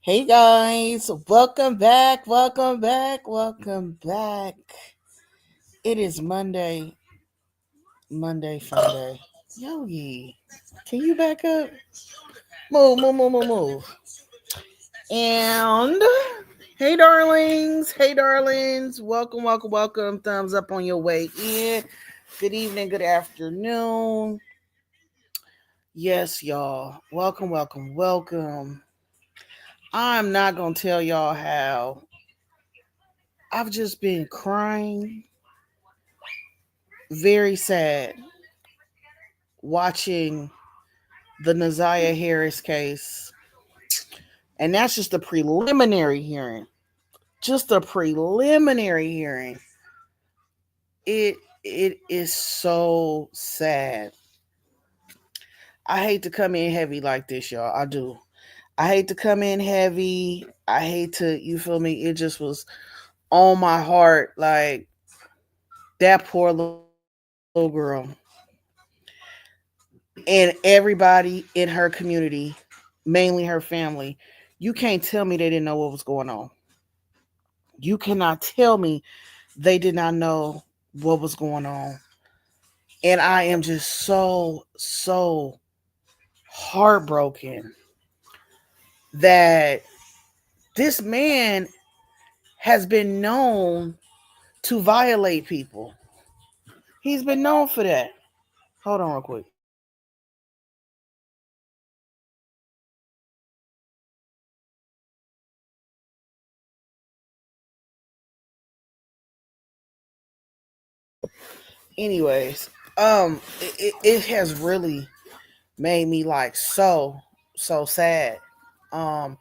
Hey guys, welcome back, welcome back, welcome back. It is Monday fun day. Yogi, can you back up? Move, move, move, move, move. And hey darlings, welcome, welcome, welcome. Thumbs up on your way in. Good evening, good afternoon. Yes, y'all. Welcome, welcome, welcome. I'm not gonna tell y'all how I've just been crying, very sad, watching the Naziah Harris case. And that's just a preliminary hearing. Just a preliminary hearing. It is so sad. I hate to come in heavy like this, y'all. I do. I hate to come in heavy. I hate to, you feel me? It just was on my heart. Like that poor little girl. And everybody in her community, mainly her family, you can't tell me they didn't know what was going on. You cannot tell me they did not know what was going on. And I am just so heartbroken that this man has been known to violate people. He's been known for that. Hold on real quick. Anyways, it has really made me like so sad. Um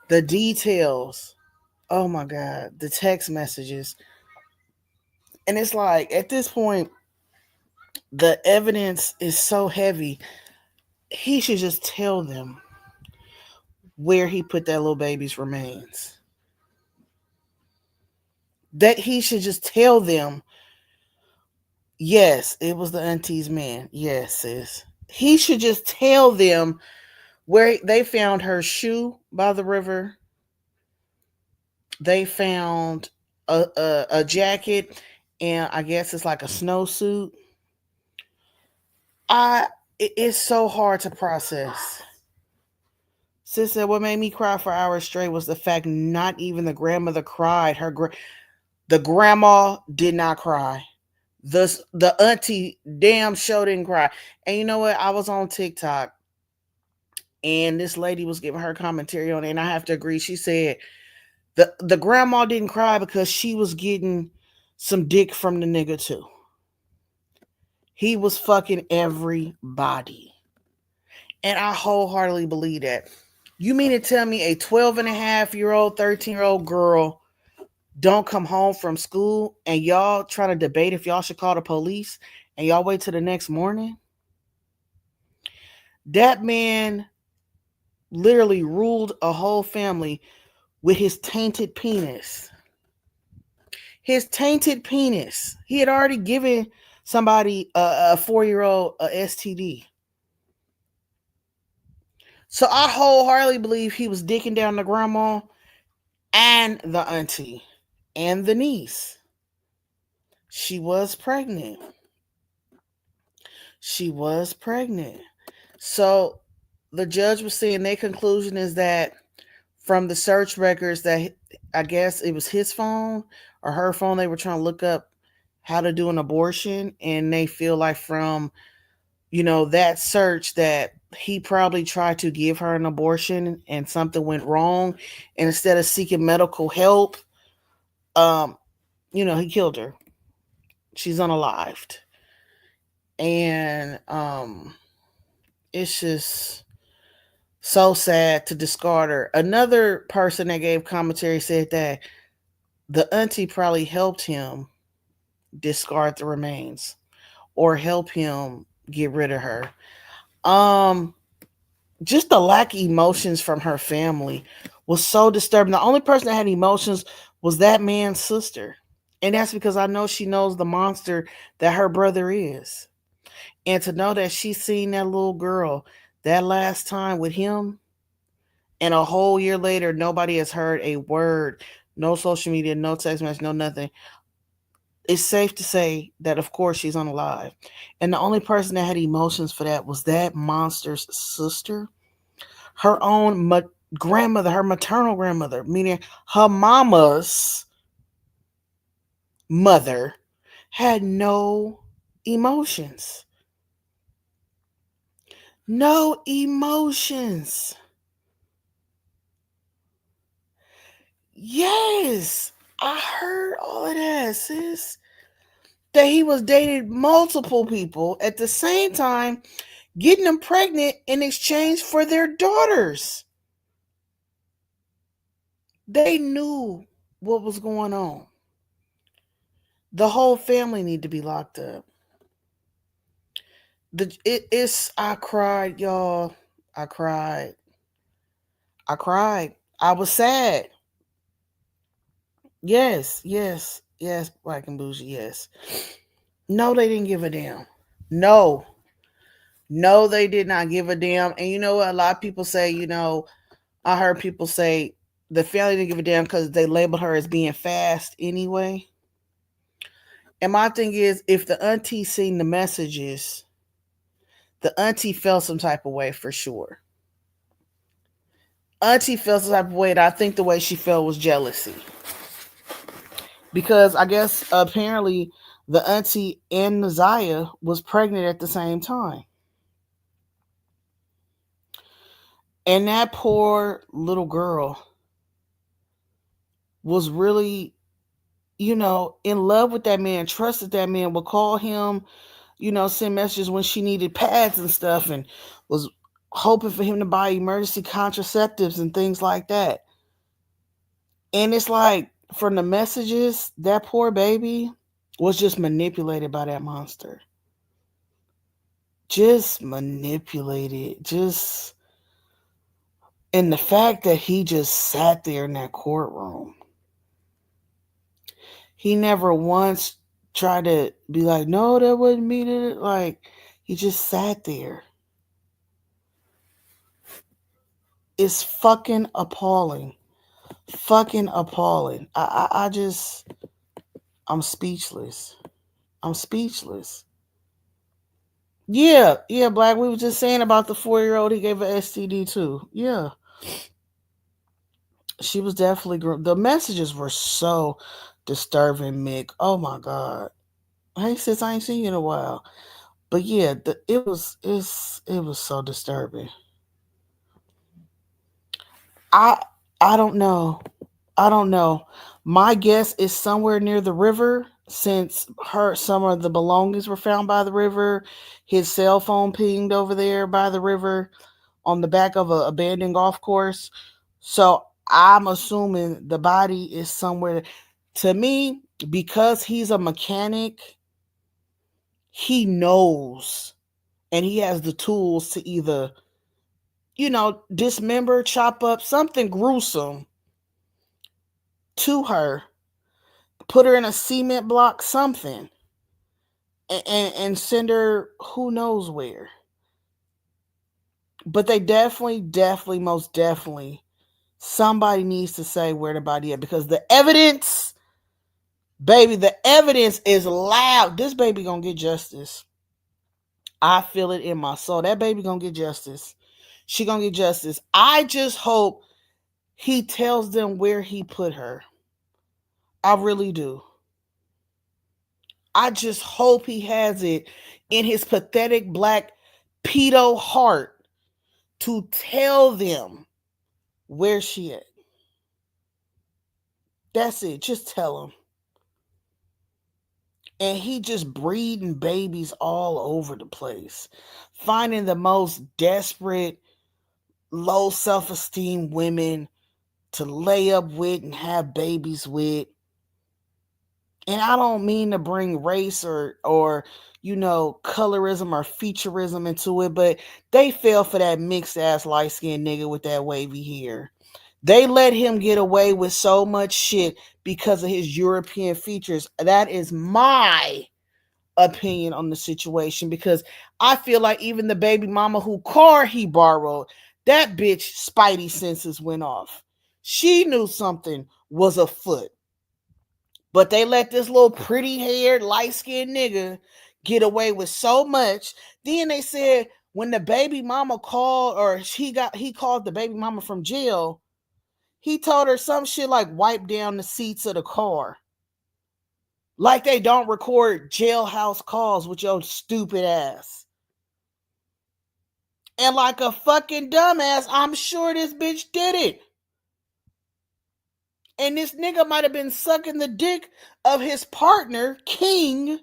the details. Oh my god, the text messages. And it's like at this point the evidence is so heavy. He should just tell them where he put that little baby's remains. That he should just tell them, yes, it was the auntie's man. Yes, sis. He should just tell them where they found her shoe by the river. They found a jacket, and I guess it's like a snowsuit. It's so hard to process. Sis said, "What made me cry for hours straight was the fact not even the grandmother cried. The grandma did not cry. The auntie damn sure didn't cry. And you know what? I was on TikTok, and this lady was giving her commentary on it, and I have to agree. She said the grandma didn't cry because she was getting some dick from the nigga too. He was fucking everybody. And I wholeheartedly believe that. You mean to tell me a 12 and a half year old, 13-year-old girl don't come home from school and y'all trying to debate if y'all should call the police and y'all wait till the next morning? That man literally ruled a whole family with his tainted penis. His tainted penis. He had already given somebody a 4-year-old a STD. So I wholeheartedly believe he was dicking down the grandma and the auntie and the niece. She was pregnant. She was pregnant. So the judge was saying their conclusion is that from the search records that I guess it was his phone or her phone, they were trying to look up how to do an abortion, and they feel like from that search that he probably tried to give her an abortion and something went wrong, and instead of seeking medical help, um he killed her. She's unalived. And it's just so sad to discard her. Another person that gave commentary said that the auntie probably helped him discard the remains or help him get rid of her. Um, just the lack of emotions from her family was so disturbing. The only person that had emotions was that man's sister. And that's because I know she knows the monster that her brother is. And to know that she seen that little girl that last time with him, And a whole year later, nobody has heard a word, no social media, no text message, no nothing. It's safe to say that, of course, she's unalive. And the only person that had emotions for that was that monster's sister, her own grandmother, her maternal grandmother, meaning her mama's mother, had no emotions. No emotions. Yes, I heard all of that, sis. That he was dating multiple people at the same time, getting them pregnant in exchange for their daughters. They knew what was going on. The whole family need to be locked up. It's I cried, y'all. I cried. I cried. I was sad. Yes, yes, yes, Black and Bougie, yes. No, they didn't give a damn. No, no, they did not give a damn. And you know what? A lot of people say, I heard people say the family didn't give a damn because they labeled her as being fast anyway. And my thing is, if the auntie seen the messages, the auntie felt some type of way for sure. Auntie felt some type of way, and I think the way she felt was jealousy. Because I guess apparently the auntie and Naziah was pregnant at the same time. And that poor little girl was really, in love with that man, trusted that man, would call him, send messages when she needed pads and stuff, and was hoping for him to buy emergency contraceptives and things like that. And it's like, from the messages, that poor baby was just manipulated by that monster. Just manipulated. Just, and the fact that he just sat there in that courtroom. He never once tried to be like, no, that wasn't me. Like, he just sat there. It's fucking appalling. Fucking appalling. I just, I'm speechless. I'm speechless. Yeah, yeah, Black. We were just saying about the 4-year-old he gave an STD to. Yeah, she was definitely. The messages were so disturbing, Mick. Oh my god. Hey sis, I ain't seen you in a while. But yeah, it was so disturbing. I I don't know. I don't know. My guess is somewhere near the river, since some of the belongings were found by the river. His cell phone pinged over there by the river on the back of a abandoned golf course. So I'm assuming the body is somewhere. To me, because he's a mechanic, he knows, and he has the tools to either, dismember, chop up something gruesome to her, put her in a cement block, something, and send her who knows where. But they definitely, most definitely, somebody needs to say where the body is, because the evidence, baby, the evidence is loud. This baby gonna get justice. I feel it in my soul. That baby gonna get justice. She gonna get justice. I just hope he tells them where he put her. I really do. I just hope he has it in his pathetic black pedo heart to tell them where she at. That's it. Just tell him. And he just breeding babies all over the place, finding the most desperate, low self-esteem women to lay up with and have babies with. And I don't mean to bring race or colorism or featureism into it, but they fell for that mixed ass light skinned nigga with that wavy hair. They let him get away with so much shit because of his European features. That is my opinion on the situation, because I feel like even the baby mama who car he borrowed, That bitch spidey senses went off. She knew something was afoot. But they let this little pretty haired, light skinned nigga get away with so much. Then they said when the baby mama called, or he called the baby mama from jail, he told her some shit like wipe down the seats of the car. Like they don't record jailhouse calls with your stupid ass. And like a fucking dumbass, I'm sure this bitch did it. And this nigga might have been sucking the dick of his partner, King,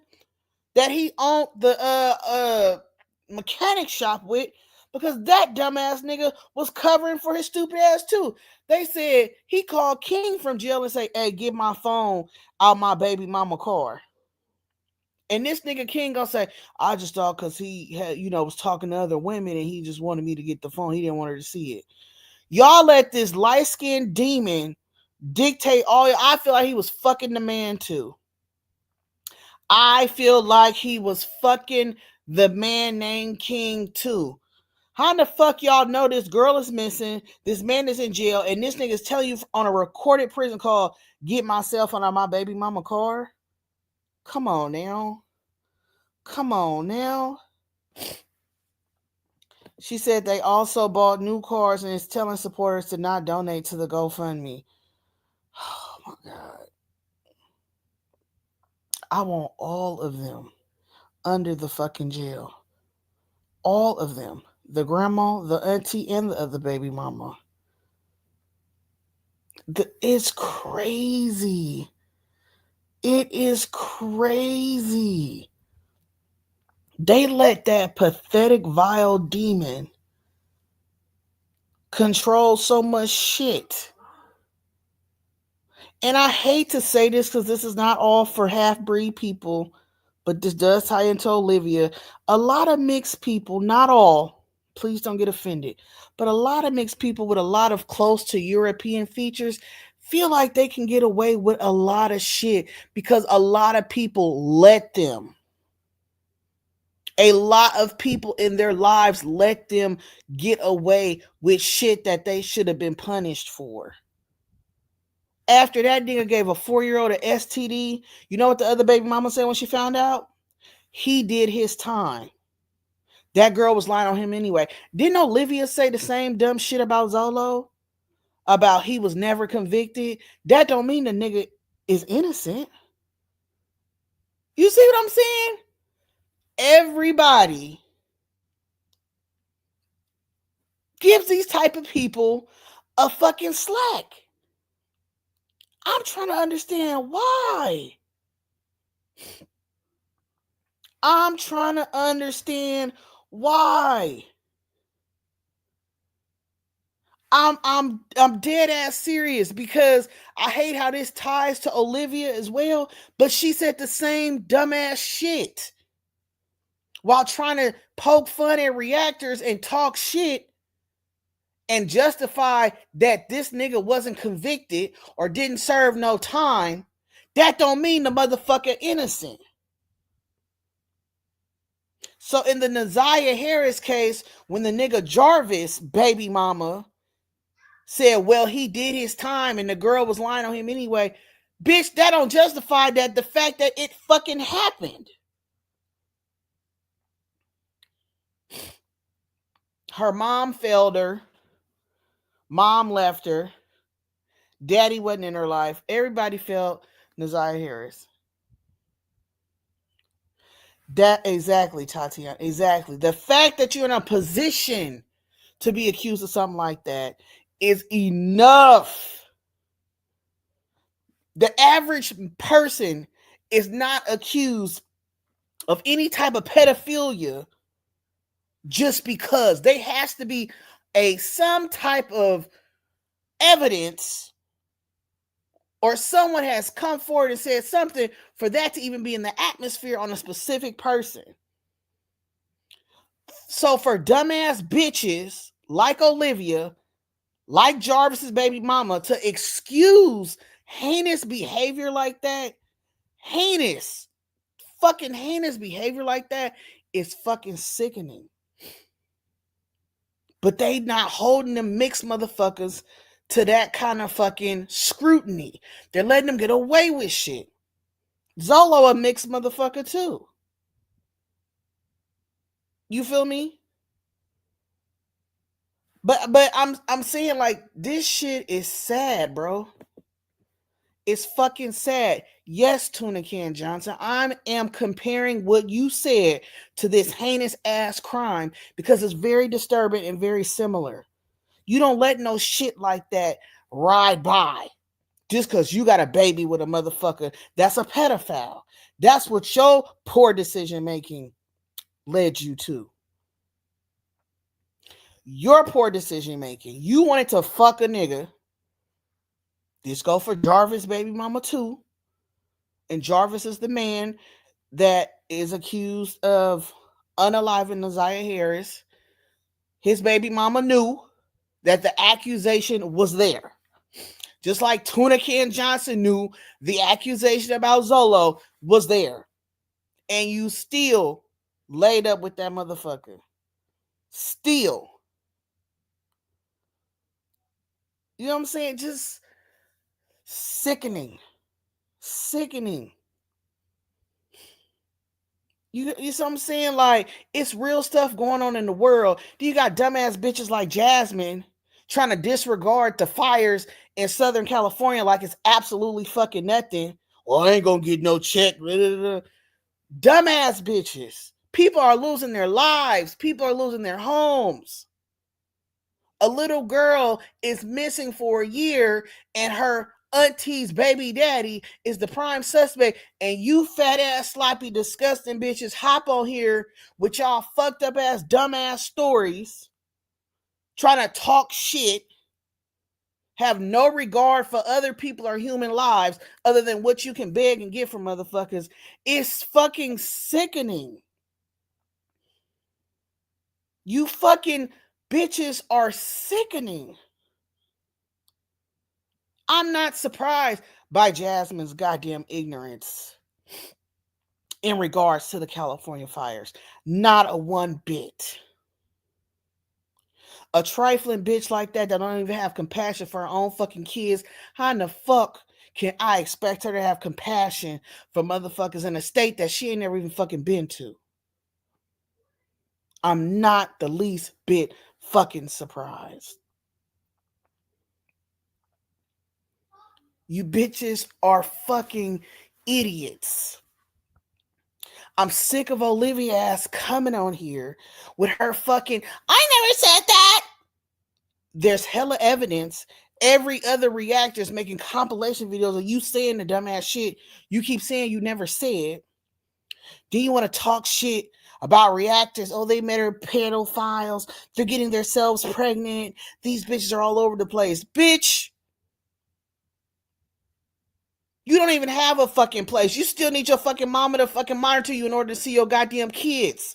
that he owned the mechanic shop with, because that dumbass nigga was covering for his stupid ass too. They said he called King from jail and say, hey, get my phone out my baby mama car. And this nigga King gonna say, I just thought because he had, was talking to other women and he just wanted me to get the phone. He didn't want her to see it. Y'all let this light-skinned demon dictate all. I feel like he was fucking the man too. I feel like he was fucking the man named King too. How the fuck y'all know this girl is missing, this man is in jail, and this nigga's telling you on a recorded prison call, get my cell phone out of my baby mama car? Come on now. Come on now. She said they also bought new cars and is telling supporters to not donate to the GoFundMe. Oh my God. I want all of them under the fucking jail. All of them. The grandma, the auntie, and the other baby mama. It's crazy. It is crazy. They let that pathetic, vile demon control so much shit. And I hate to say this because this is not all for half-breed people, but this does tie into Olivia. A lot of mixed people, not all, please don't get offended, but a lot of mixed people with a lot of close to European features feel like they can get away with a lot of shit because a lot of people let them. A lot of people in their lives let them get away with shit that they should have been punished for. After that nigga gave a 4-year-old an STD, you know what the other baby mama said when she found out? He did his time. That girl was lying on him anyway. Didn't Olivia say the same dumb shit about Zolo? About he was never convicted? That don't mean the nigga is innocent. You see what I'm saying? Everybody gives these type of people a fucking slack. I'm trying to understand why. I'm trying to understand why. I'm dead ass serious because I hate how this ties to Olivia as well, but she said the same dumbass shit while trying to poke fun at reactors and talk shit and justify that this nigga wasn't convicted or didn't serve no time. That don't mean the motherfucker innocent. So in the Naziah Harris case, when the nigga Jarvis baby mama said, well, he did his time and the girl was lying on him anyway, bitch, that don't justify that the fact that it fucking happened. Her mom failed her. Mom left her. Daddy wasn't in her life. Everybody failed Naziah Harris. That exactly, Tatiana. Exactly. The fact that you're in a position to be accused of something like that is enough. The average person is not accused of any type of pedophilia just because. There has to be some type of evidence or someone has come forward and said something for that to even be in the atmosphere on a specific person. So for dumbass bitches like Olivia, like Jarvis's baby mama, to excuse heinous behavior like that, fucking heinous behavior like that is fucking sickening. But they not holding them mixed motherfuckers to that kind of fucking scrutiny. They're letting them get away with shit. Zolo a mixed motherfucker too. You feel me? But I'm saying, like, this shit is sad, bro. It's fucking sad. Yes, Tuna Can Johnson, I am comparing what you said to this heinous ass crime because it's very disturbing and very similar. You don't let no shit like that ride by just because you got a baby with a motherfucker that's a pedophile. That's what your poor decision making led you to. Your poor decision making. You wanted to fuck a nigga. This go for Jarvis' baby mama too. And Jarvis is the man that is accused of unaliving Naziah Harris. His baby mama knew that the accusation was there. Just like Tuna Can Johnson knew the accusation about Zolo was there. And you still laid up with that motherfucker. Still. You know what I'm saying? Just sickening. Sickening. You see what I'm saying? Like, it's real stuff going on in the world. You got dumbass bitches like Jasmine trying to disregard the fires in Southern California like it's absolutely fucking nothing. Well, I ain't gonna get no check. Dumbass bitches. People are losing their lives. People are losing their homes. A little girl is missing for a year and her auntie's baby daddy is the prime suspect, and you fat ass, sloppy, disgusting bitches hop on here with y'all fucked up ass, dumbass stories, trying to talk shit, have no regard for other people or human lives other than what you can beg and get from motherfuckers. It's fucking sickening. You fucking bitches are sickening. I'm not surprised by Jasmine's goddamn ignorance in regards to the California fires. Not a one bit. A trifling bitch like that don't even have compassion for her own fucking kids. How in the fuck can I expect her to have compassion for motherfuckers in a state that she ain't never even fucking been to? I'm not the least bit fucking surprised. You bitches are fucking idiots. I'm sick of Olivia ass coming on here with her fucking, I never said that. There's hella evidence. Every other reactor is making compilation videos of you saying the dumbass shit you keep saying you never said. Do you want to talk shit about reactors? Oh, they met her pedophiles. They're getting themselves pregnant. These bitches are all over the place. Bitch. You don't even have a fucking place. You still need your fucking mama to fucking monitor you in order to see your goddamn kids.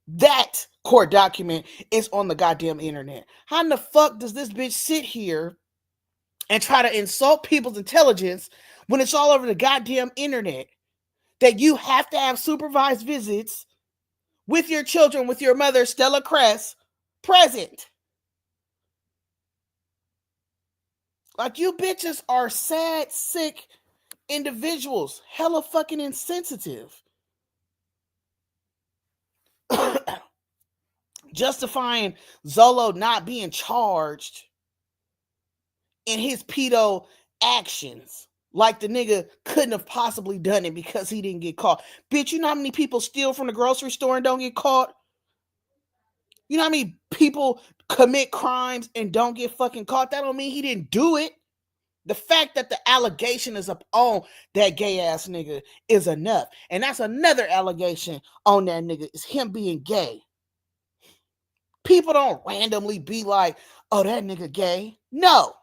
That court document is on the goddamn internet. How in the fuck does this bitch sit here and try to insult people's intelligence when it's all over the goddamn internet? That you have to have supervised visits with your children, with your mother, Stella Kress, present. Like, you bitches are sad, sick individuals. Hella fucking insensitive. Justifying Zolo not being charged in his pedo actions. Like the nigga couldn't have possibly done it because he didn't get caught. Bitch, you know how many people steal from the grocery store and don't get caught? You know how many people commit crimes and don't get fucking caught? That don't mean he didn't do it. The fact that the allegation is up on that gay ass nigga is enough. And that's another allegation on that nigga, is him being gay. People don't randomly be like, oh, that nigga gay. No.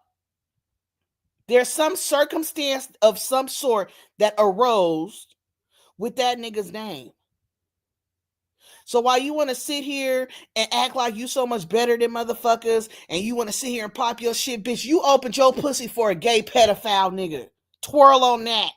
There's some circumstance of some sort that arose with that nigga's name. So while you want to sit here and act like you so much better than motherfuckers, and you want to sit here and pop your shit, bitch, you opened your pussy for a gay pedophile nigga. Twirl on that.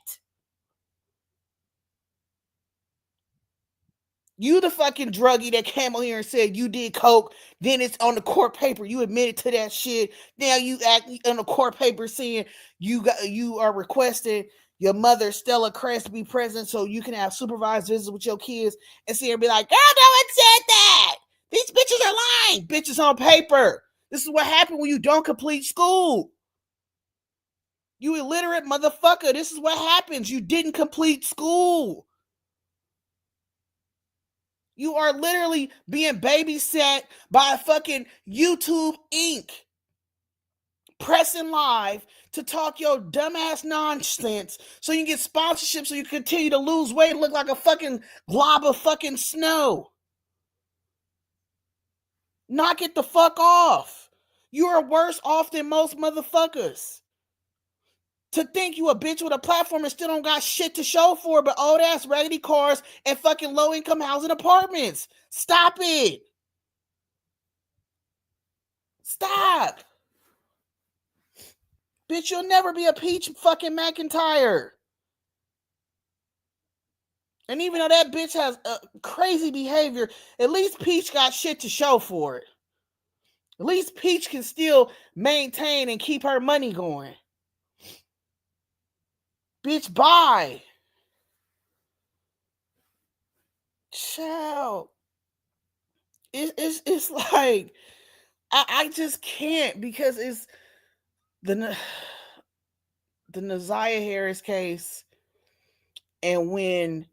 You the fucking druggie that came on here and said you did coke. Then it's on the court paper. You admitted to that shit. Now you act on the court paper saying you are requesting your mother Stella Crest to be present so you can have supervised visits with your kids and see her be like, girl, no one said that. These bitches are lying. Bitches on paper. This is what happened when you don't complete school. You illiterate motherfucker. This is what happens. You didn't complete school. You are literally being babysat by fucking YouTube Inc. Pressing live to talk your dumbass nonsense so you can get sponsorship so you continue to lose weight and look like a fucking glob of fucking snow. Knock it the fuck off. You are worse off than most motherfuckers. To think you a bitch with a platform and still don't got shit to show for but old ass raggedy cars and fucking low income housing apartments. Stop it. Stop. Bitch, you'll never be a Peach fucking McIntyre. And even though that bitch has crazy behavior, at least Peach got shit to show for it. At least Peach can still maintain and keep her money going. Bitch, bye. Child. It's like I just can't because it's the Naziah Harris case, and when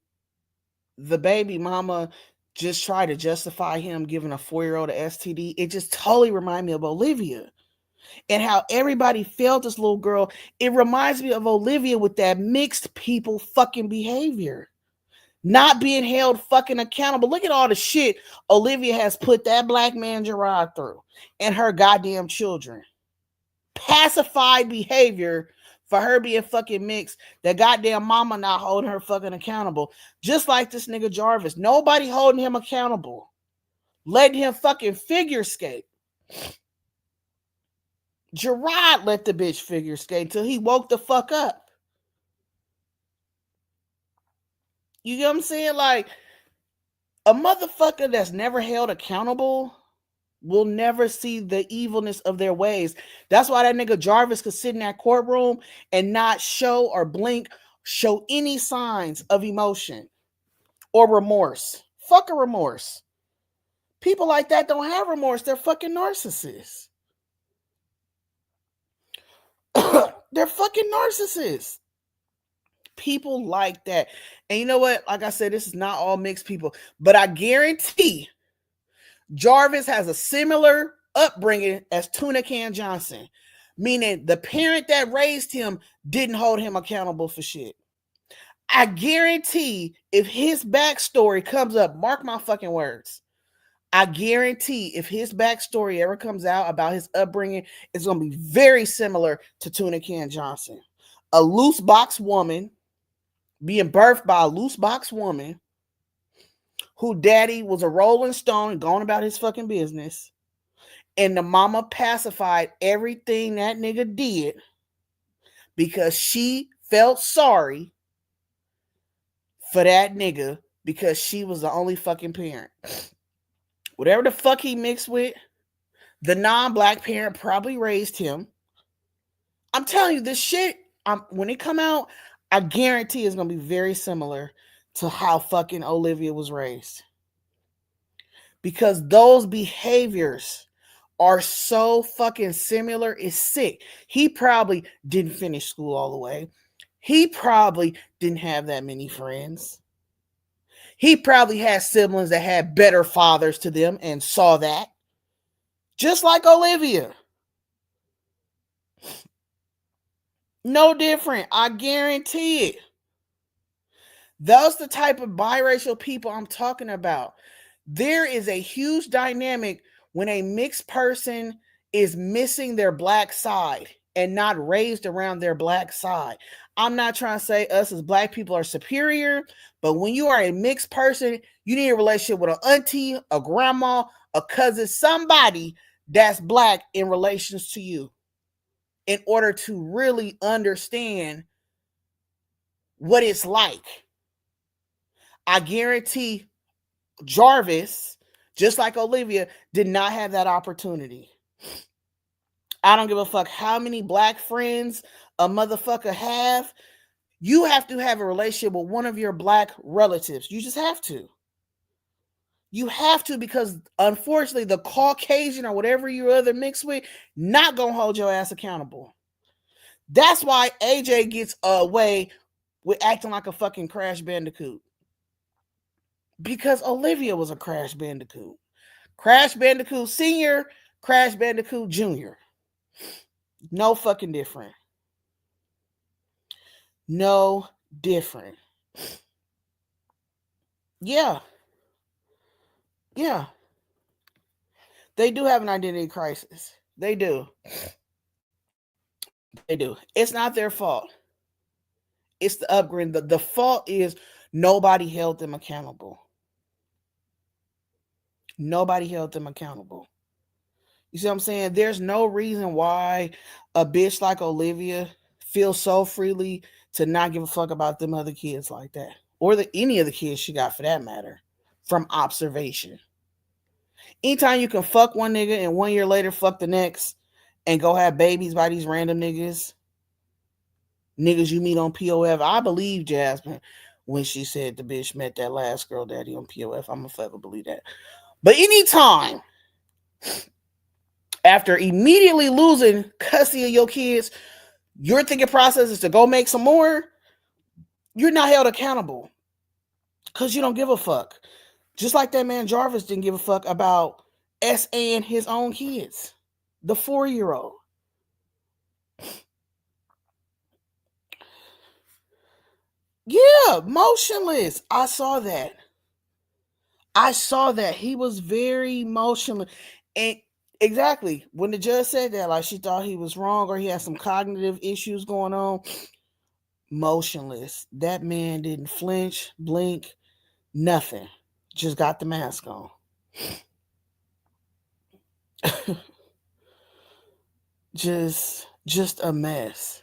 the baby mama just tried to justify him giving a 4-year-old a STD, it just totally reminded me of Olivia and how everybody felt this little girl. It reminds me of Olivia with that mixed people fucking behavior. Not being held fucking accountable. Look at all the shit Olivia has put that black man Gerard through and her goddamn children. Pacified behavior for her being fucking mixed. That goddamn mama not holding her fucking accountable. Just like this nigga Jarvis. Nobody holding him accountable. Letting him fucking figure skate. Gerard let the bitch figure skate until he woke the fuck up. You get what I'm saying? Like, a motherfucker that's never held accountable will never see the evilness of their ways. That's why that nigga Jarvis could sit in that courtroom and not show or blink, show any signs of emotion or remorse. Fuck a remorse. People like that don't have remorse. They're fucking narcissists. They're fucking narcissists. People like that. And you know what? Like I said, this is not all mixed people, but I guarantee Jarvis has a similar upbringing as Tuna Can Johnson, meaning the parent that raised him didn't hold him accountable for shit. I guarantee if his backstory comes up, mark my fucking words, I guarantee if his backstory ever comes out about his upbringing, it's going to be very similar to Tuna Can Johnson. A loose box woman, being birthed by a loose box woman, who daddy was a Rolling Stone and going about his fucking business. And the mama pacified everything that nigga did because she felt sorry for that nigga because she was the only fucking parent. Whatever the fuck he mixed with, the non-black parent probably raised him. I'm telling you, this shit, when it come out, I guarantee it's going to be very similar to how fucking Olivia was raised. Because those behaviors are so fucking similar, it's sick. He probably didn't finish school all the way. He probably didn't have that many friends. He probably had siblings that had better fathers to them and saw that. Just like Olivia. No different. I guarantee it. Those the type of biracial people I'm talking about. There is a huge dynamic when a mixed person is missing their black side and not raised around their black side. I'm not trying to say us as black people are superior, but when you are a mixed person, you need a relationship with an auntie, a grandma, a cousin, somebody that's black in relations to you in order to really understand what it's like. I guarantee Jarvis, just like Olivia, did not have that opportunity. I don't give a fuck how many black friends a motherfucker have. You have to have a relationship with one of your black relatives. You just have to. You have to, because unfortunately the Caucasian or whatever you other mixed with not gonna hold your ass accountable. That's why AJ gets away with acting like a fucking Crash Bandicoot. Because Olivia was a Crash Bandicoot. Crash Bandicoot Senior, Crash Bandicoot Junior. No fucking different. No different. Yeah. Yeah. They do have an identity crisis. They do. They do. It's not their fault. It's the upbringing. The fault is nobody held them accountable. Nobody held them accountable. You see what I'm saying? There's no reason why a bitch like Olivia feels so freely to not give a fuck about them other kids like that. Or any of the kids she got for that matter. From observation. Anytime you can fuck one nigga and 1 year later fuck the next and go have babies by these random niggas you meet on POF. I believe Jasmine when she said the bitch met that last girl daddy on POF. I'm gonna forever believe that. But anytime after immediately losing custody of your kids, your thinking process is to go make some more, you're not held accountable because you don't give a fuck. Just like that man Jarvis didn't give a fuck about and his own kids, the 4-year-old. Yeah, motionless. I saw that. He was very emotional. And exactly when the judge said that, like she thought he was wrong or he had some cognitive issues going on. Motionless. That man didn't flinch, blink, nothing. Just got the mask on. just a mess.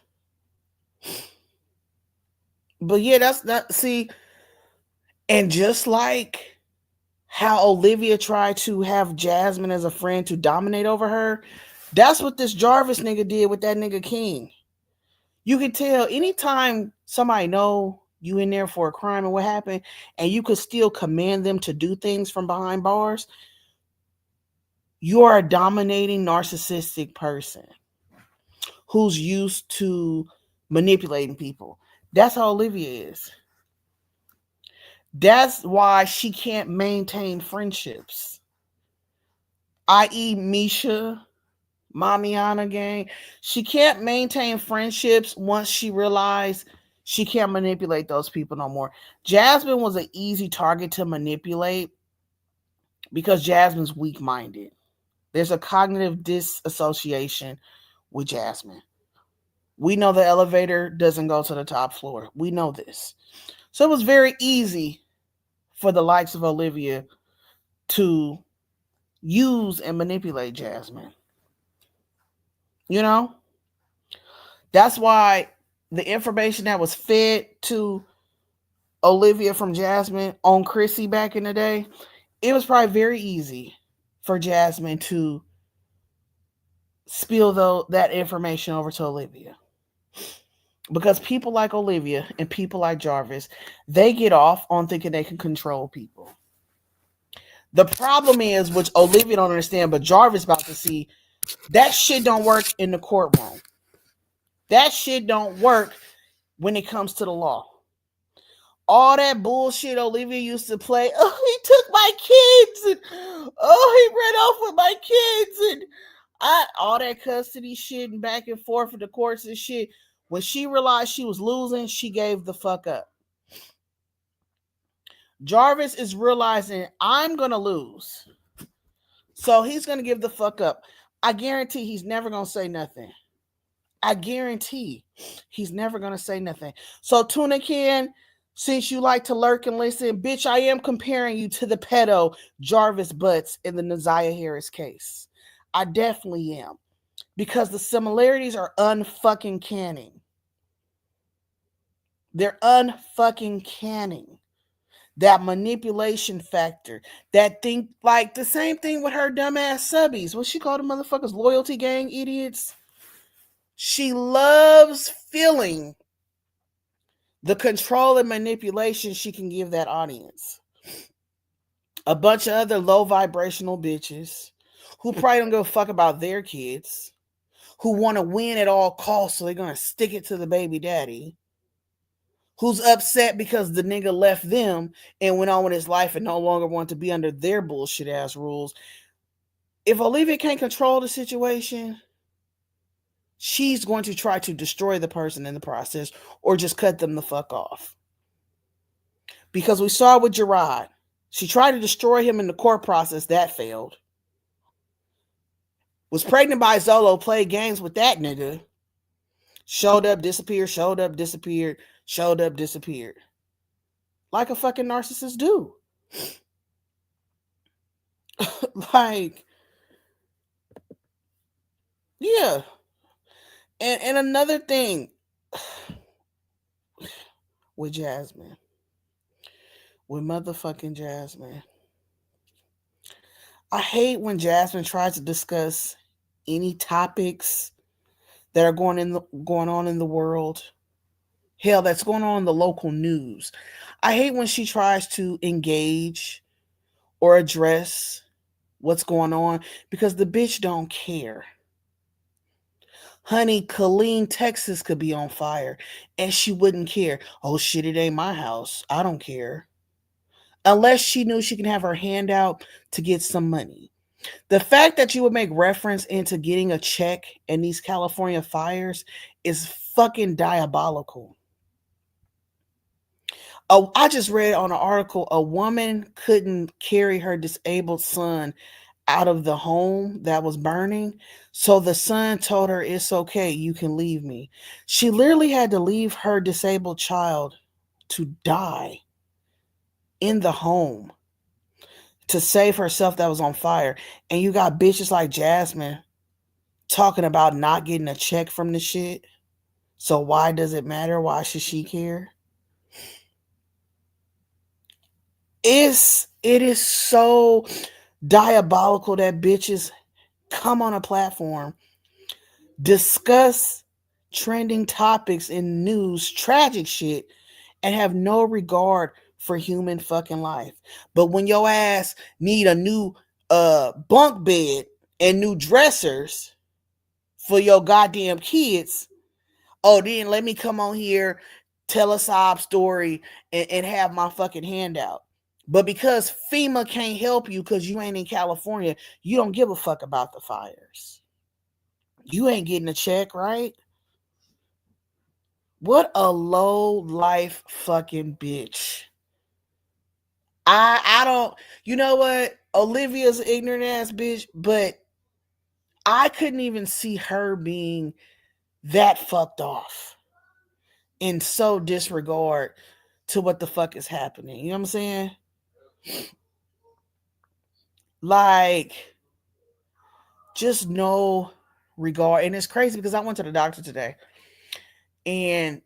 But yeah, that's not, see, and just like how Olivia tried to have Jasmine as a friend to dominate over her, that's what this Jarvis nigga did with that nigga King. You could tell anytime somebody know you in there for a crime and what happened, and you could still command them to do things from behind bars, you are a dominating narcissistic person who's used to manipulating people. That's how Olivia is. That's why she can't maintain friendships. I.e. Misha, Mamiana gang. She can't maintain friendships once she realized she can't manipulate those people no more. Jasmine was an easy target to manipulate because Jasmine's weak-minded. There's a cognitive disassociation with Jasmine. We know the elevator doesn't go to the top floor. We know this. So it was very easy for the likes of Olivia to use and manipulate Jasmine. You know? That's why the information that was fed to Olivia from Jasmine on Chrissy back in the day, it was probably very easy for Jasmine to spill that information over to Olivia. Because people like Olivia and people like Jarvis, they get off on thinking they can control people. The problem is, which Olivia don't understand, but Jarvis about to see, that shit don't work in the courtroom. That shit don't work when it comes to the law. All that bullshit Olivia used to play, oh, he took my kids, and oh, he ran off with my kids, and all that custody shit and back and forth with the courts and shit. When she realized she was losing, she gave the fuck up. Jarvis is realizing, I'm going to lose. So he's going to give the fuck up. I guarantee he's never going to say nothing. I guarantee he's never going to say nothing. So Tuna Can, since you like to lurk and listen, bitch, I am comparing you to the pedo Jarvis Butts in the Naziah Harris case. I definitely am. Because the similarities are unfucking canning. They're unfucking canning. That manipulation factor. That thing, like the same thing with her dumbass subbies. What she called the motherfuckers? Loyalty gang idiots. She loves feeling the control and manipulation she can give that audience. A bunch of other low vibrational bitches who probably don't give a fuck about their kids, who want to win at all costs, so they're going to stick it to the baby daddy, who's upset because the nigga left them and went on with his life and no longer want to be under their bullshit ass rules. If Olivia can't control the situation, she's going to try to destroy the person in the process or just cut them the fuck off. Because we saw with Gerard, she tried to destroy him in the court process. That failed. Was pregnant by Zolo, played games with that nigga. Showed up, disappeared, showed up, disappeared, showed up, disappeared. Like a fucking narcissist do. Like, yeah. And another thing with Jasmine. With motherfucking Jasmine. I hate when Jasmine tries to discuss any topics that are going on in the world. Hell, that's going on in the local news. I hate when she tries to engage or address what's going on because the bitch don't care. Honey, Killeen, Texas could be on fire and she wouldn't care. Oh shit, it ain't my house. I don't care. Unless she knew she can have her hand out to get some money. The fact that you would make reference into getting a check in these California fires is fucking diabolical. Oh, I just read on an article a woman couldn't carry her disabled son out of the home that was burning. So the son told her, "It's okay, you can leave me." She literally had to leave her disabled child to die in the home to save herself that was on fire. And you got bitches like Jasmine talking about not getting a check from the shit. So why does it matter? Why should she care? It is so diabolical that bitches come on a platform, discuss trending topics in news, tragic shit, and have no regard for human fucking life. But when your ass need a new bunk bed and new dressers for your goddamn kids, oh, then let me come on here, tell a sob story, and have my fucking handout. But because FEMA can't help you because you ain't in California, you don't give a fuck about the fires. You ain't getting a check, right? What a low life fucking bitch. I don't, you know what? Olivia's an ignorant ass bitch, but I couldn't even see her being that fucked off in so disregard to what the fuck is happening. You know what I'm saying? Like, just no regard. And it's crazy because I went to the doctor today and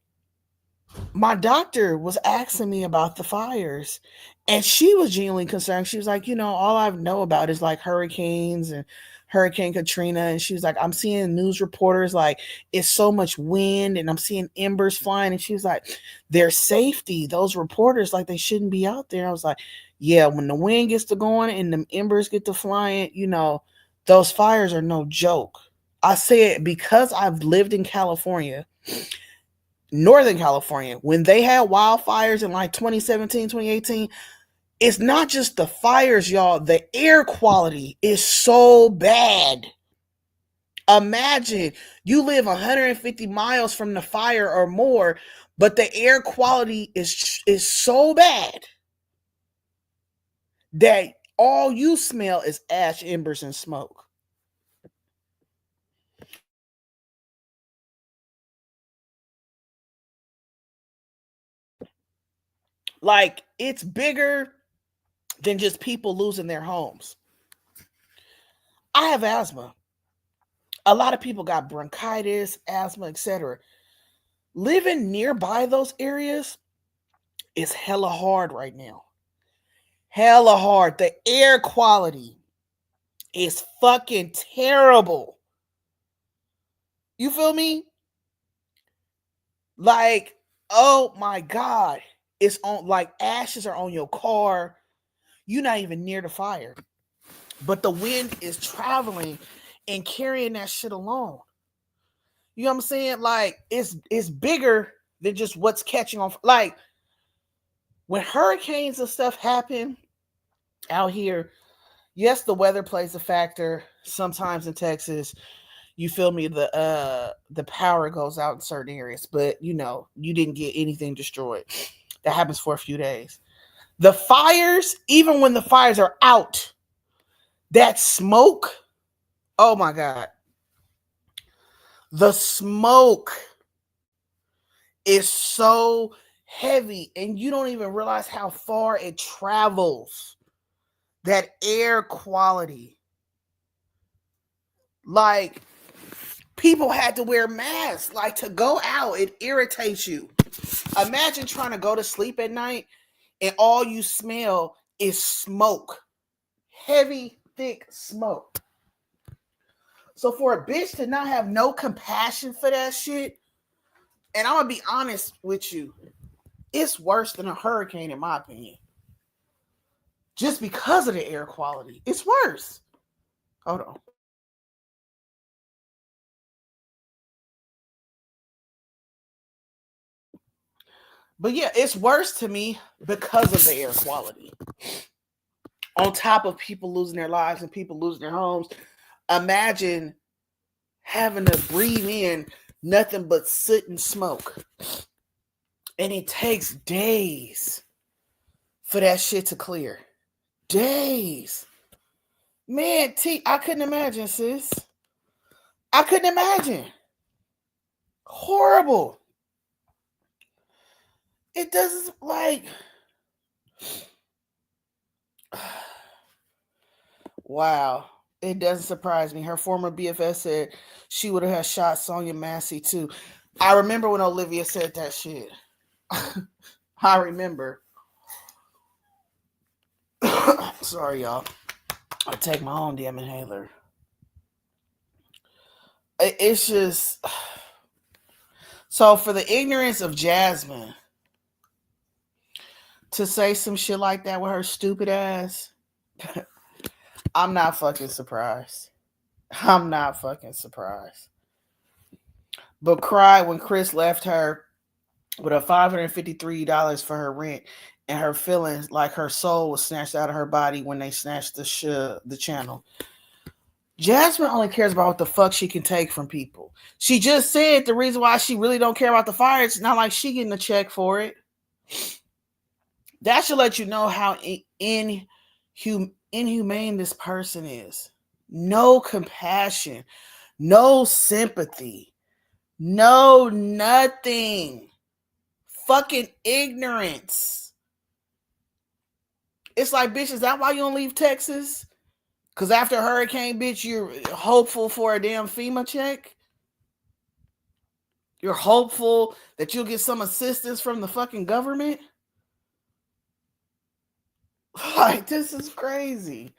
my doctor was asking me about the fires and she was genuinely concerned. She was like, all I know about is like hurricanes and Hurricane Katrina. And she was like, I'm seeing news reporters like it's so much wind and I'm seeing embers flying. And she was like, their safety, those reporters, like they shouldn't be out there. I was like, yeah, when the wind gets to going and the embers get to flying, those fires are no joke. I say it because I've lived in California, Northern California, when they had wildfires in like 2017, 2018, it's not just the fires, y'all. The air quality is so bad. Imagine you live 150 miles from the fire or more, but the air quality is so bad that all you smell is ash, embers, and smoke. Like, it's bigger than just people losing their homes. I have asthma. A lot of people got bronchitis, asthma, etc. Living nearby those areas is hella hard right now. hella hard. The air quality is fucking terrible. You feel me? Like, oh my God. It's on, like, ashes are on your car. You're not even near the fire. But the wind is traveling and carrying that shit along. You know what I'm saying? Like, it's bigger than just what's catching on. Like, when hurricanes and stuff happen out here, yes, the weather plays a factor. Sometimes in Texas, you feel me, the power goes out in certain areas, but you know, you didn't get anything destroyed. That happens for a few days. The fires, even when the fires are out, that smoke, oh my God. The smoke is so heavy and you don't even realize how far it travels. That air quality. Like, people had to wear masks. Like, to go out, it irritates you. Imagine trying to go to sleep at night and all you smell is smoke. Heavy, thick smoke. So for a bitch to not have no compassion for that shit, and I'm gonna be honest with you, it's worse than a hurricane in my opinion. Just because of the air quality, it's worse. Hold on. But yeah, it's worse to me because of the air quality. On top of people losing their lives and people losing their homes, imagine having to breathe in nothing but soot and smoke. And it takes days for that shit to clear. Days. Man, I couldn't imagine, sis. I couldn't imagine. Horrible. It doesn't, like, wow. It doesn't surprise me. Her former BFS said she would have shot Sonya Massey too. I remember when Olivia said that shit. I remember. Sorry, y'all. I take my own damn inhaler. It's just, so for the ignorance of Jasmine to say some shit like that with her stupid ass, I'm not fucking surprised. I'm not fucking surprised. But cried when Chris left her with a $553 for her rent, and her feelings like her soul was snatched out of her body when they snatched the channel. Jasmine only cares about what the fuck she can take from people. She just said the reason why she really don't care about the fire, it's not like she getting a check for it. That should let you know how inhumane this person is. No compassion, no sympathy, no nothing. Fucking ignorance. It's like, bitch, is that why you don't leave Texas? Because after a hurricane, bitch, you're hopeful for a damn FEMA check? You're hopeful that you'll get some assistance from the fucking government? Like, this is crazy.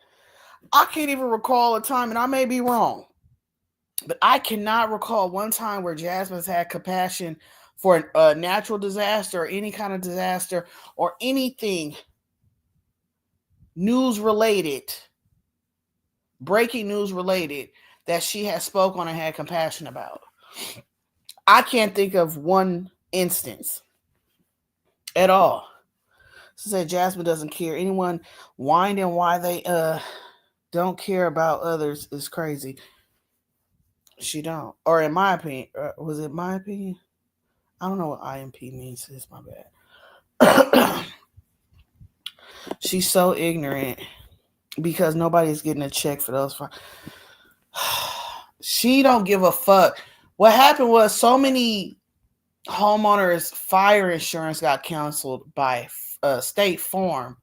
I can't even recall a time, and I may be wrong, but I cannot recall one time where Jasmine's had compassion for a natural disaster or any kind of disaster or anything news related, breaking news related, that she has spoke on and had compassion about. I can't think of one instance at all. She said Jasmine doesn't care. Anyone whining why they don't care about others is crazy. She don't. Or in my opinion, was it my opinion? I don't know what IMP means. It's my bad. She's so ignorant because nobody's getting a check for those. She don't give a fuck. What happened was so many homeowners' fire insurance got canceled by State Farm,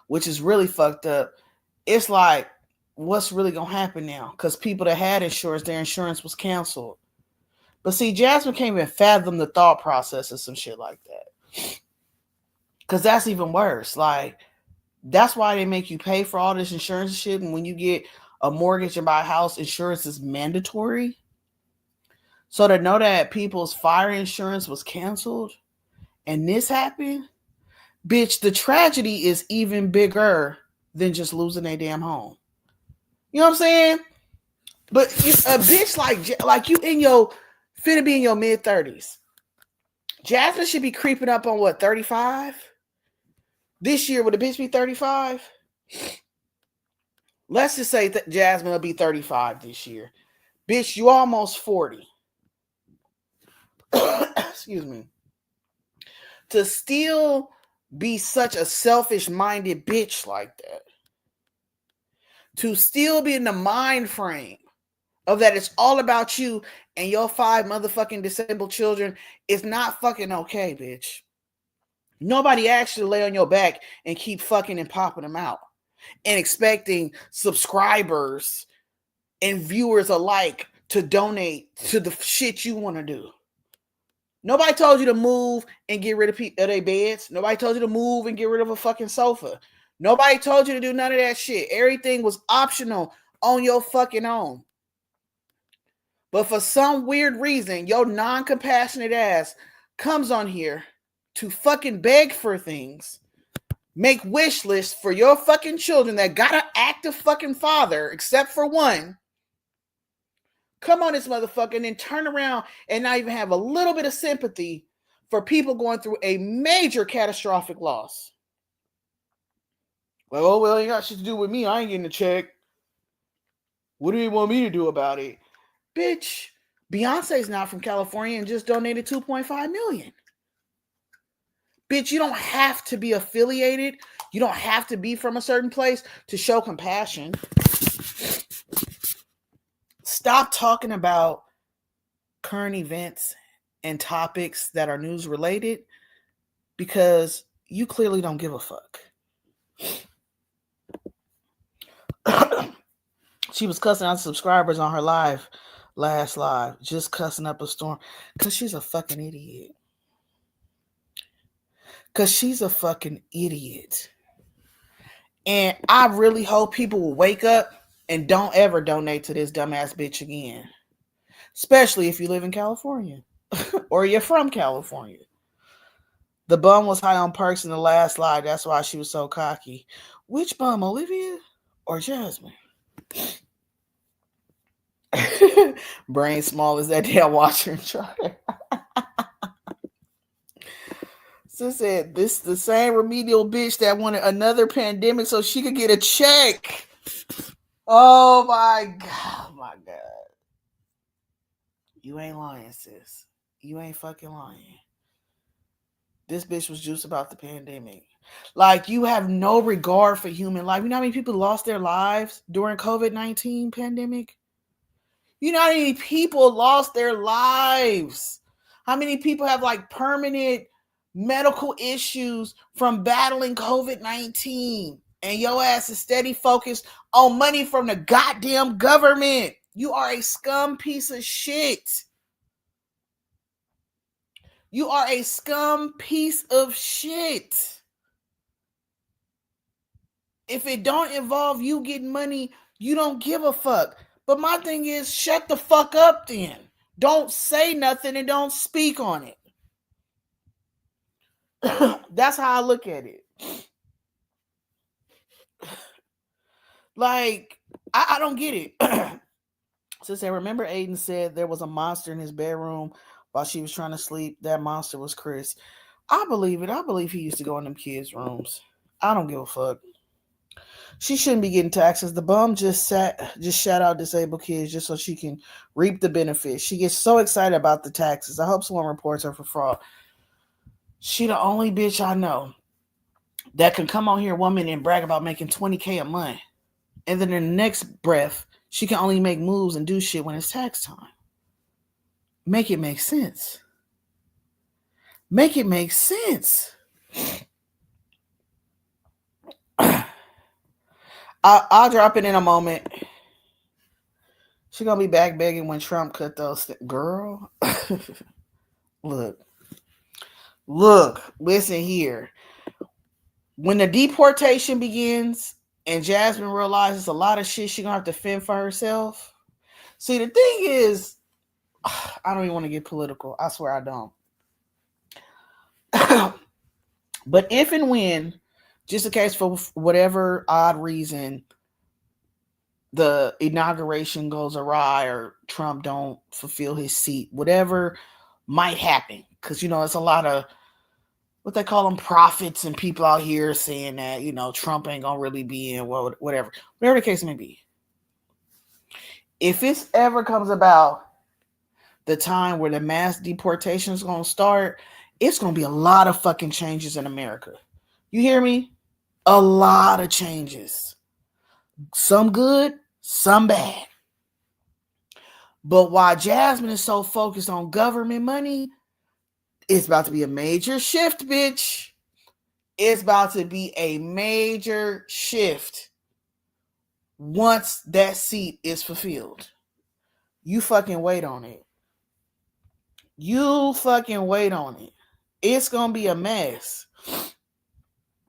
which is really fucked up. It's like, what's really gonna happen now? Because people that had insurance, their insurance was canceled. But see, Jasmine can't even fathom the thought process of some shit like that. Because that's even worse. Like, That's why they make you pay for all this insurance shit. And when you get a mortgage and buy a house, insurance is mandatory. So to know that people's fire insurance was canceled and this happened, bitch, the tragedy is even bigger than just losing a damn home. You know what I'm saying? But a bitch like you in your finna be in your mid-30s. Jasmine should be creeping up on what, 35? This year would a bitch be 35? Let's just say that Jasmine will be 35 this year. Bitch, you almost 40. Excuse me. To still be such a selfish-minded bitch like that. To still be in the mind frame of that it's all about you and your 5 motherfucking disabled children is not fucking okay, bitch. Nobody asked you to lay on your back and keep fucking and popping them out and expecting subscribers and viewers alike to donate to the shit you want to do. Nobody told you to move and get rid of their beds. Nobody told you to move and get rid of a fucking sofa. Nobody told you to do none of that shit. Everything was optional on your fucking own. But for some weird reason, your non-compassionate ass comes on here to fucking beg for things, make wish lists for your fucking children that got an active fucking father, except for one. Come on this motherfucker and then turn around and not even have a little bit of sympathy for people going through a major catastrophic loss. Like, oh, well, you got shit to do with me. I ain't getting a check. What do you want me to do about it? Bitch, Beyonce's not from California and just donated $2.5 million. Bitch, you don't have to be affiliated. You don't have to be from a certain place to show compassion. Stop talking about current events and topics that are news related because you clearly don't give a fuck. She was cussing out subscribers on her last live, just cussing up a storm because she's a fucking idiot. Because she's a fucking idiot. And I really hope people will wake up and don't ever donate to this dumbass bitch again. Especially if you live in California or you're from California. The bum was high on perks in the last slide. That's why she was so cocky. Which bum, Olivia or Jasmine? Brain small as that damn washer and dryer. So said, this the same remedial bitch that wanted another pandemic so she could get a check. Oh my God. Oh my God. You ain't lying, sis. You ain't fucking lying. This bitch was juiced about the pandemic. Like, you have no regard for human life. You know how many people lost their lives during COVID-19 pandemic? You know how many people lost their lives? How many people have like permanent medical issues from battling COVID-19? And your ass is steady focused on money from the goddamn government. You are a scum piece of shit. You are a scum piece of shit. If it don't involve you getting money, you don't give a fuck. But my thing is, shut the fuck up then. Don't say nothing and don't speak on it. That's how I look at it. Like, I don't get it. Since I remember Aiden said there was a monster in his bedroom while she was trying to sleep. That monster was Chris. I believe it. I believe he used to go in them kids' rooms. I don't give a fuck. She shouldn't be getting taxes. The bum just shout out disabled kids just so she can reap the benefits. She gets so excited about the taxes. I hope someone reports her for fraud. She the only bitch I know that can come on here, woman, and brag about making $20K a month. And then in the next breath, she can only make moves and do shit when it's tax time. Make it make sense. Make it make sense. I'll drop it in a moment. She gonna be back begging when Trump cut those girl. Look, listen here. When the deportation begins and Jasmine realizes a lot of shit she gonna have to fend for herself. See, the thing is, I don't even want to get political. I swear I don't. But if and when, just in case for whatever odd reason, the inauguration goes awry or Trump don't fulfill his seat, whatever might happen, because it's a lot of what they call them prophets and people out here saying that Trump ain't gonna really be in whatever the case may be. If it ever comes about the time where the mass deportation is gonna start, it's gonna be a lot of fucking changes in America. You hear me? A lot of changes. Some good, some bad. But while Jasmine is so focused on government money, it's about to be a major shift, bitch. It's about to be a major shift once that seat is fulfilled. You fucking wait on it. You fucking wait on it. It's gonna be a mess.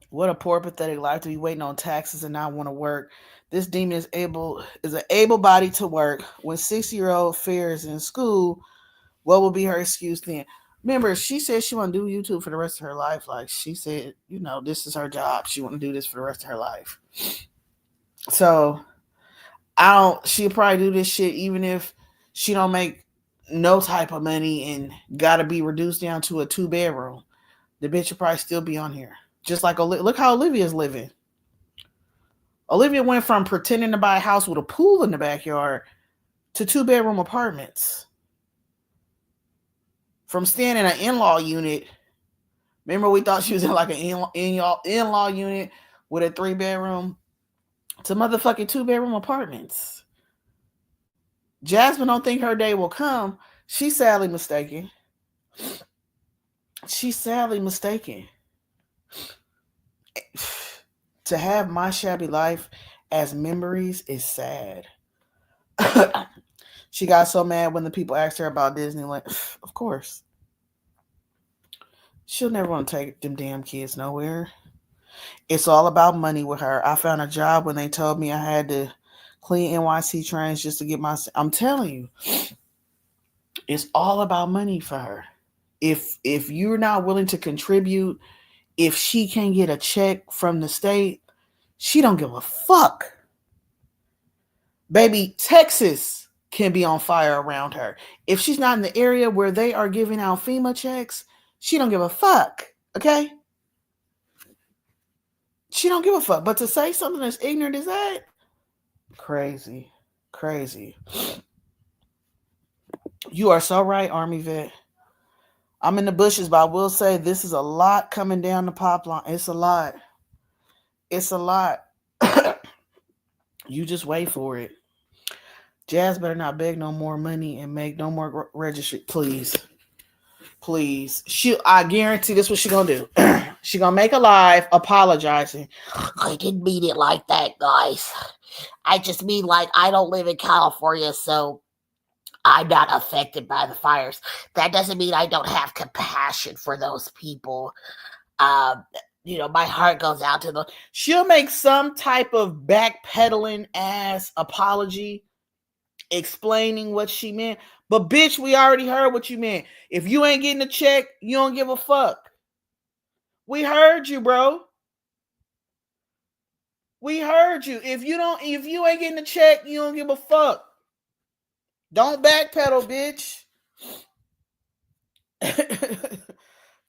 What a poor, pathetic life to be waiting on taxes and not want to work. This demon is an able body to work. When 6-year-old fares in school, what will be her excuse then? Remember, she said she want to do YouTube for the rest of her life. Like she said, this is her job. She want to do this for the rest of her life. So she'll probably do this shit even if she don't make no type of money and gotta be reduced down to a 2-bedroom. The bitch will probably still be on here. Just like, look how Olivia's living. Olivia went from pretending to buy a house with a pool in the backyard to 2-bedroom apartments. From staying in an in-law unit. Remember we thought she was in like an in-law unit with a 3-bedroom to motherfucking 2-bedroom apartments. Jasmine don't think her day will come. She's sadly mistaken. She's sadly mistaken. To have my shabby life as memories is sad. She got so mad when the people asked her about Disneyland. Of course. She'll never want to take them damn kids nowhere. It's all about money with her. I found a job when they told me I had to clean NYC trains just to get my... I'm telling you. It's all about money for her. If you're not willing to contribute, if she can't get a check from the state, she don't give a fuck. Baby, Texas can be on fire around her. If she's not in the area where they are giving out FEMA checks, she don't give a fuck. Okay? She don't give a fuck. But to say something as ignorant as that, crazy. Crazy. You are so right, Army vet. I'm in the bushes, but I will say this is a lot coming down the pipeline. It's a lot. It's a lot. You just wait for it. Jazz better not beg no more money and make no more registry. Please. Please. I guarantee this is what she gonna do. She gonna make a live apologizing. I didn't mean it like that, guys. I just mean like I don't live in California, so I'm not affected by the fires. That doesn't mean I don't have compassion for those people. My heart goes out to them. She'll make some type of backpedaling ass apology explaining what she meant. But bitch, we already heard what you meant. If you ain't getting a check, you don't give a fuck. We heard you, bro. We heard you. If you ain't getting a check, you don't give a fuck. Don't backpedal, bitch.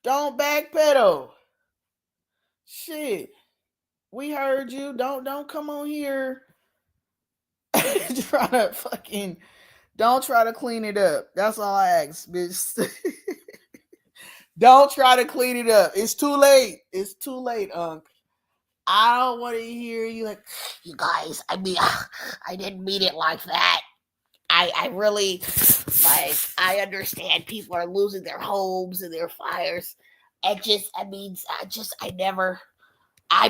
Don't backpedal. Shit. We heard you. Don't come on here. Don't try to clean it up. That's all I ask, bitch. Don't try to clean it up. It's too late. It's too late, Unc. I don't want to hear you like, you guys, I mean, I didn't mean it like that. I really, I understand people are losing their homes and their fires. I'm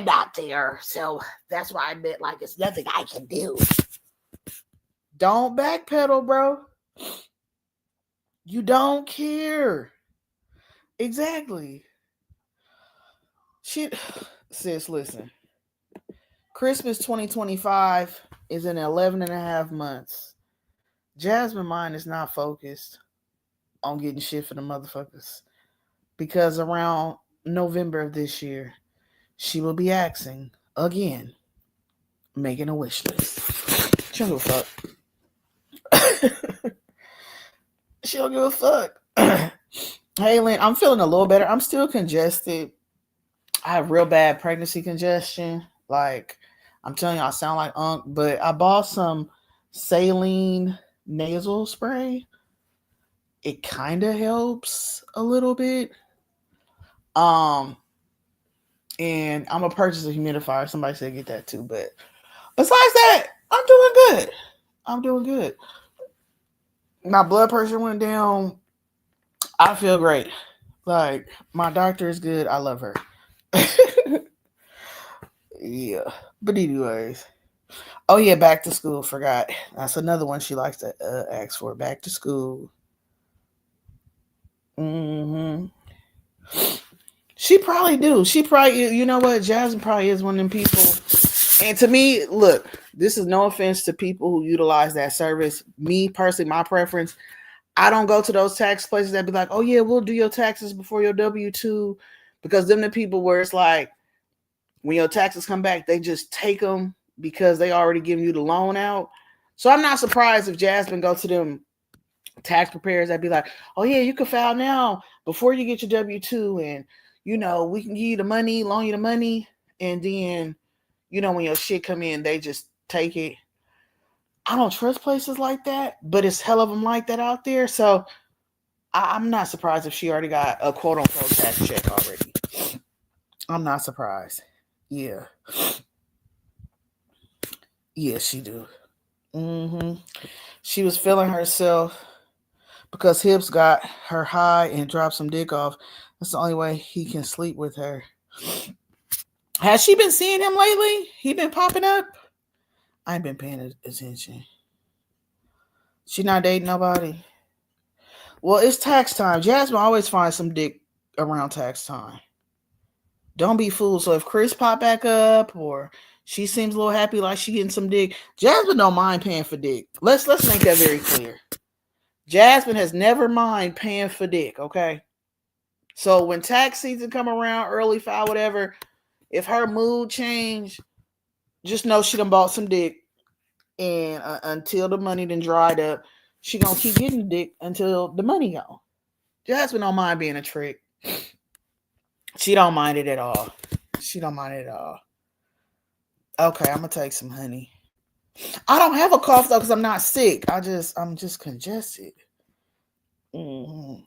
not there. So that's why I meant like it's nothing I can do. Don't backpedal, bro. You don't care. Exactly. Shit. Sis, listen. Christmas 2025 is in 11 and a half months. Jasmine mind is not focused on getting shit for the motherfuckers. Because around November of this year, she will be asking again, making a wish list. She don't give a fuck. She don't give a fuck. Hey, Lynn, I'm feeling a little better. I'm still congested. I have real bad pregnancy congestion. Like, I'm telling you, I sound like Unc, but I bought some saline nasal spray. It kind of helps a little bit. Um, and I'm gonna purchase a humidifier. Somebody said get that too, but besides that, I'm doing good. I'm doing good. My blood pressure went down. I feel great. Like, my doctor is good. I love her. Yeah. But anyways. Oh yeah, back to school. Forgot. That's another one she likes to ask for. Back to school. Hmm. She probably do. She probably, you know what? Jasmine probably is one of them people. And to me, look, this is no offense to people who utilize that service. Me personally, my preference, I don't go to those tax places that be like, oh yeah, we'll do your taxes before your W-2, because them the people where it's like, when your taxes come back, they just take them because they already giving you the loan out. So I'm not surprised if Jasmine go to them tax preparers that be like, oh yeah, you can file now before you get your W-2, and we can give you the money, loan you the money, and then when your shit come in, they just take it. I don't trust places like that, but it's hell of them like that out there. So I'm not surprised if she already got a quote unquote tax check already. I'm not surprised. Yeah. Yeah, she do. Mm-hmm. She was feeling herself because Hips got her high and dropped some dick off. That's the only way he can sleep with her. Has she been seeing him lately? He been popping up? I ain't been paying attention. She not dating nobody? Well, it's tax time. Jasmine always finds some dick around tax time. Don't be fooled. So if Chris pop back up or she seems a little happy like she getting some dick, Jasmine don't mind paying for dick. Let's make that very clear. Jasmine has never mind paying for dick, okay? So when tax season come around, early file, whatever, if her mood change, just know she done bought some dick, and until the money done dried up, she gonna keep getting dick until the money go. Jasmine don't mind being a trick. She don't mind it at all. She don't mind it at all. Okay, I'm gonna take some honey. I don't have a cough though because I'm not sick. I'm just congested. Mm-hmm.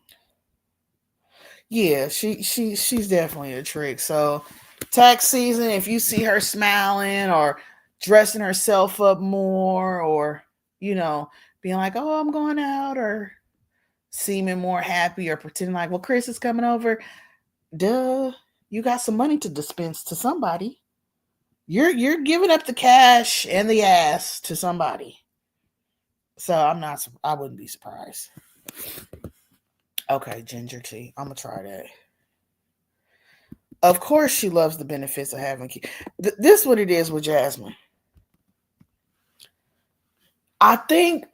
Yeah, she's definitely a trick. So tax season, if you see her smiling or dressing herself up more, or being like, oh, I'm going out, or seeming more happy, or pretending like, well, Chris is coming over, duh, you got some money to dispense to somebody. You're giving up the cash and the ass to somebody. So I wouldn't be surprised. Okay, ginger tea. I'm gonna try that. Of course, she loves the benefits of having kids. This is what it is with Jasmine. I think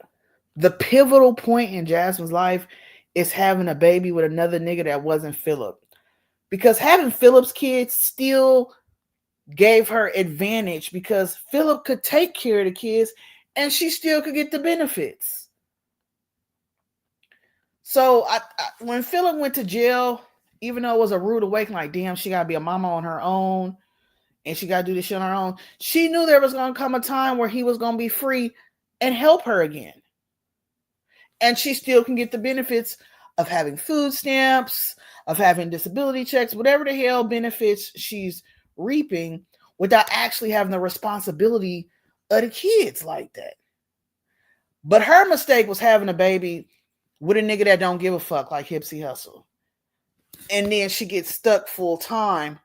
the pivotal point in Jasmine's life is having a baby with another nigga that wasn't Philip. Because having Philip's kids still gave her advantage because Philip could take care of the kids and she still could get the benefits. So when Philip went to jail, even though it was a rude awakening, like, damn, she got to be a mama on her own and she got to do this shit on her own, she knew there was going to come a time where he was going to be free and help her again. And she still can get the benefits of having food stamps, of having disability checks, whatever the hell benefits she's reaping, without actually having the responsibility of the kids like that. But her mistake was having a baby with a nigga that don't give a fuck, like Hipsy Hussle. And then she gets stuck full time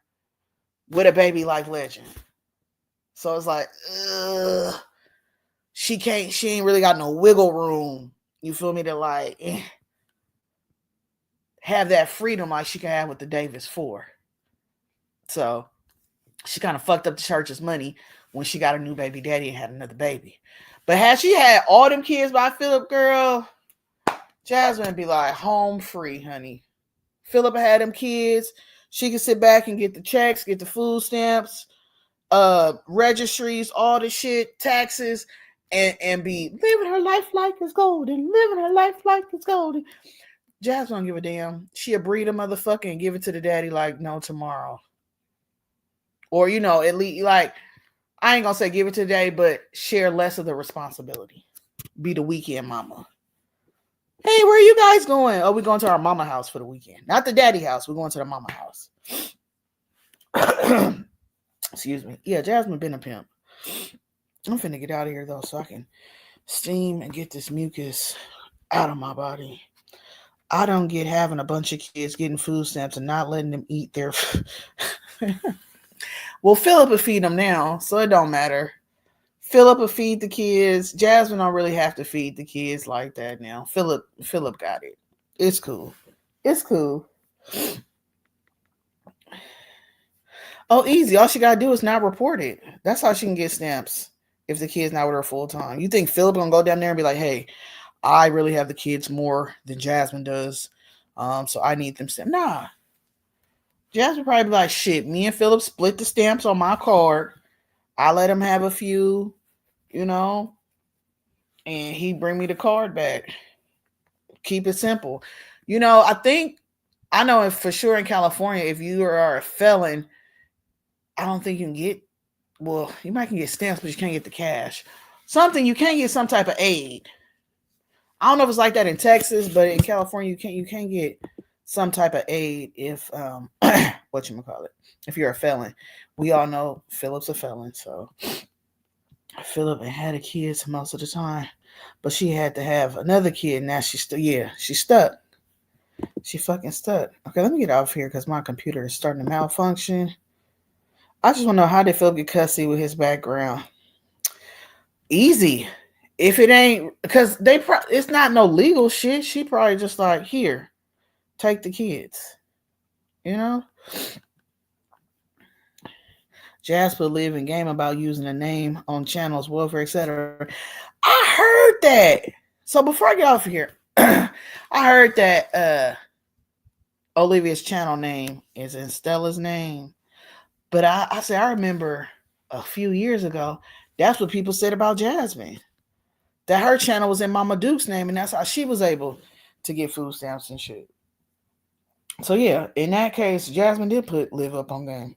with a baby like Legend. So it's like, she ain't really got no wiggle room. You feel me? To like have that freedom like she can have with the Davis 4. So she kind of fucked up the church's money when she got a new baby daddy and had another baby. But had she had all them kids by Philip, girl, Jasmine would be like home free, honey. Philip had them kids. She could sit back and get the checks, get the food stamps, registries, all the shit, taxes, and be living her life like it's golden, living her life like it's golden. Jasmine don't give a damn. She'll breed a motherfucker and give it to the daddy like no tomorrow. Or, you know, at least, like, I ain't gonna say give it to the daddy, but share less of the responsibility. Be the weekend mama. Hey, where are you guys going? Oh, we're going to our mama house for the weekend. Not the daddy house. We're going to the mama house. Excuse me. Yeah, Jasmine been a pimp. I'm finna get out of here, though, so I can steam and get this mucus out of my body. I don't get having a bunch of kids getting food stamps and not letting them eat their... Well, Philip will feed them now, so it don't matter. Philip will feed the kids. Jasmine don't really have to feed the kids like that now. Philip got it. It's cool. It's cool. Oh, easy. All she gotta do is not report it. That's how she can get stamps if the kid's not with her full time. You think Philip gonna go down there and be like, hey, I really have the kids more than Jasmine does. So I need them stamps. Nah. Jasmine probably be like, shit, me and Philip split the stamps on my card. I let him have a few, you know, and he bring me the card back. Keep it simple. You know, I know for sure in California, if you are a felon, I don't think you can get, well, you might can get stamps, but you can't get the cash. You can't get some type of aid. I don't know if it's like that in Texas, but in California, you can't get some type of aid if, whatchamacallit, if you're a felon. We all know Philip's a felon, so Philip had a kid most of the time, but she had to have another kid. Now she's stuck. She fucking stuck. Okay, let me get off here because my computer is starting to malfunction. I just want to know, how did Philip get cussy with his background? Easy. If it ain't, because it's not no legal shit. She probably just like, here, take the kids. You know? Jasper live in game about using a name on channels, welfare, etc. I heard that. So before I get off here, I heard that Olivia's channel name is in Stella's name. But I remember a few years ago, that's what people said about Jasmine. That her channel was in Mama Duke's name, and that's how she was able to get food stamps and shit. So yeah, in that case, Jasmine did live up on game.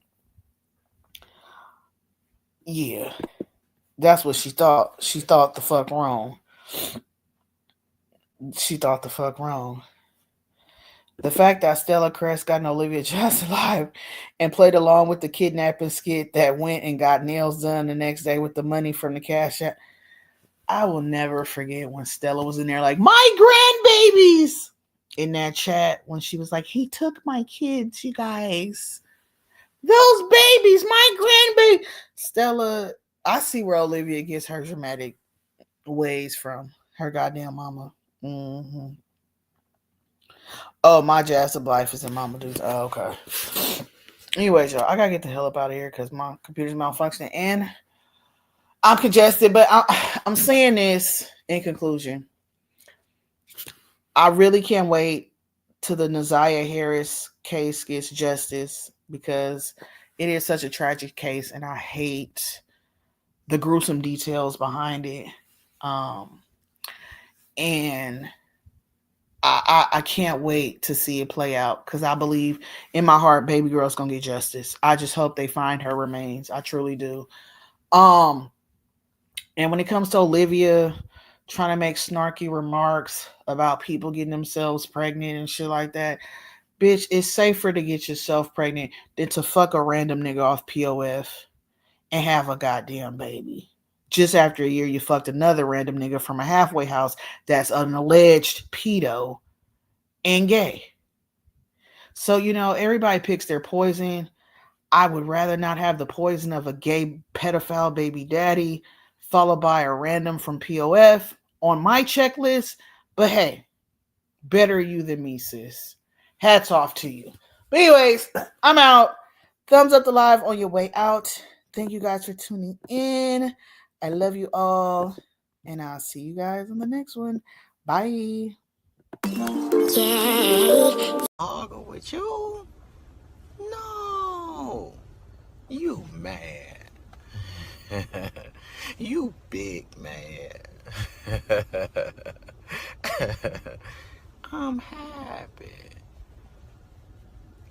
Yeah. That's what she thought. She thought the fuck wrong. The fact that Stella Crest got an Olivia Johnson live and played along with the kidnapping skit that went and got nails done the next day with the money from the cash app. I will never forget when Stella was in there like, my grandbabies, in that chat when she was like, he took my kids, you guys. Those babies, my grandbaby. Stella, I see where Olivia gets her dramatic ways from. Her goddamn mama. Mm-hmm. Oh, my Jazz of Life is in Mama Dude's. Oh, okay. Anyways, y'all, I gotta get the hell up out of here because my computer's malfunctioning and I'm congested. But I'm saying this in conclusion. I really can't wait till the Naziah Harris case gets justice because it is such a tragic case and I hate the gruesome details behind it. And I can't wait to see it play out because I believe in my heart baby girl's gonna get justice. I just hope they find her remains. I truly do. And when it comes to Olivia trying to make snarky remarks about people getting themselves pregnant and shit like that, bitch, it's safer to get yourself pregnant than to fuck a random nigga off POF and have a goddamn baby. Just after a year, you fucked another random nigga from a halfway house that's an alleged pedo and gay. So, you know, everybody picks their poison. I would rather not have the poison of a gay pedophile baby daddy followed by a random from POF on my checklist. But hey, better you than me, sis. Hats off to you. But anyways, I'm out. thumbs up the live on your way out. Thank you guys for tuning in. I love you all. And I'll see you guys on the next one. Bye. Argue with you? No. You mad. You big mad. I'm happy.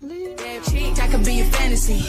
I could be a fantasy.